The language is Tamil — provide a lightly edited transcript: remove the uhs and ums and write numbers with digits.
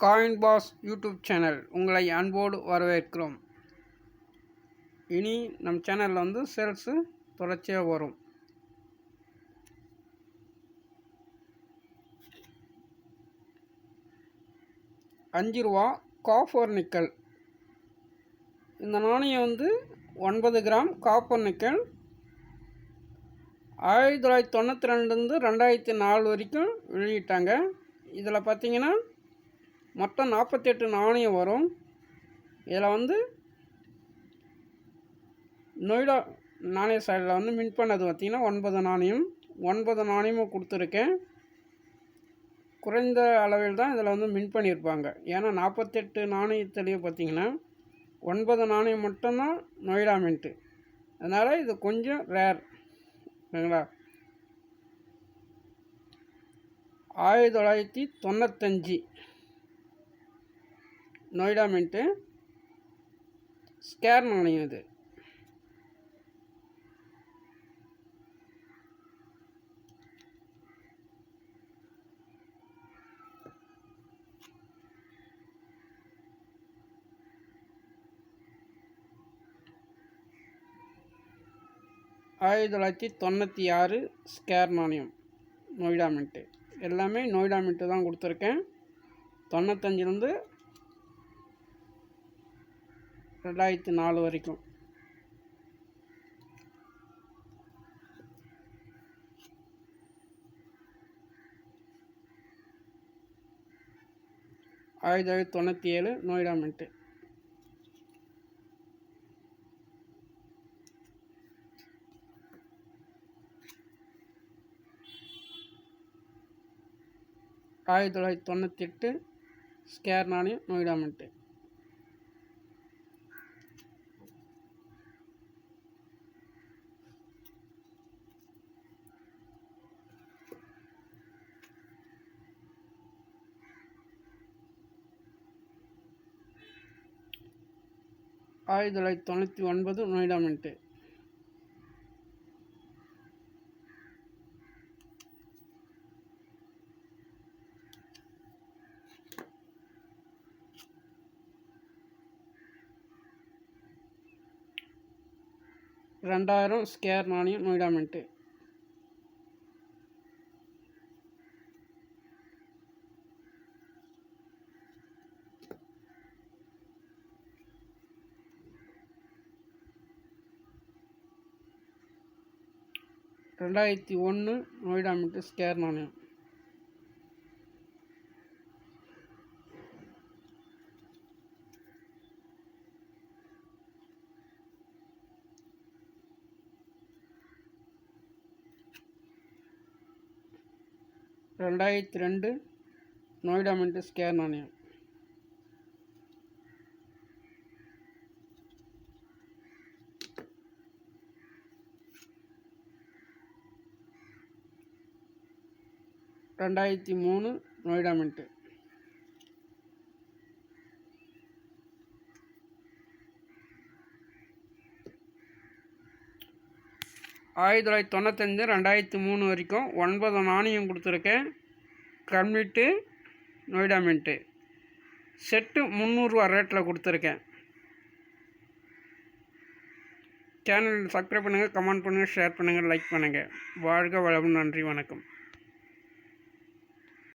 காயின் பாஸ் யூடியூப் சேனல் உங்களை அன்போடு வரவேற்கிறோம். இனி நம் சேனலில் வந்து சேல்ஸு தொடர்ச்சியாக வரும். ₹5 காப்பர் நிக்கல். இந்த நாணயம் வந்து 9 கிராம் காப்பர் நிக்கல். 1992 2004 வரைக்கும் வெளியிட்டாங்க. இதில் பார்த்தீங்கன்னா மொத்தம் 48 நாணயம் வரும். இதில் வந்து நொய்டா நாணய சைடில் வந்து மின் பண்ணது பார்த்திங்கன்னா 9 நாணயம். 9 நாணயமும் கொடுத்துருக்கேன். குறைந்த அளவில் தான் இதில் வந்து மின் பண்ணியிருப்பாங்க. ஏன்னா 48 நாணயத்துலேயும் பார்த்திங்கன்னா 9 நாணயம் மட்டும்தான் நொய்டா மின்ட்டு. அதனால் இது கொஞ்சம் ரேர். சரிங்களா? 1995 நொய்டா மின்ட்டு ஸ்கேர் நாணயம் இது. $1996 ஸ்கேர் நாணயம் நொய்டா மின்ட்டு. எல்லாமே நொய்டா மின்ட்டு தான் கொடுத்துருக்கேன். 95லேருந்து 2004 வரைக்கும். $1997 நொய்டா மின்ட்டு. $1998 ஸ்கேர் நாணயம் Noida mint. $1999 Noida mint. $2000 square நாணயம் Noida mint. $2001 Noida mint square நாணயம். $2002 நொய்டா மின்ட்டு ஸ்கேர் நாணயம். $2003 நொய்டா மின்ட்டு. $1995 2003 வரைக்கும் 9 நாணயம் கொடுத்துருக்கேன். கம்மிட்டு நொய்டா மின்ட்டு. செட்டு ₹300 ரேட்டில் கொடுத்துருக்கேன். சேனல் சப்ஸ்கிரைப் பண்ணுங்கள், கமெண்ட் பண்ணுங்கள், ஷேர் பண்ணுங்கள், லைக் பண்ணுங்கள். வாழ்க வளமுடன். நன்றி, வணக்கம்.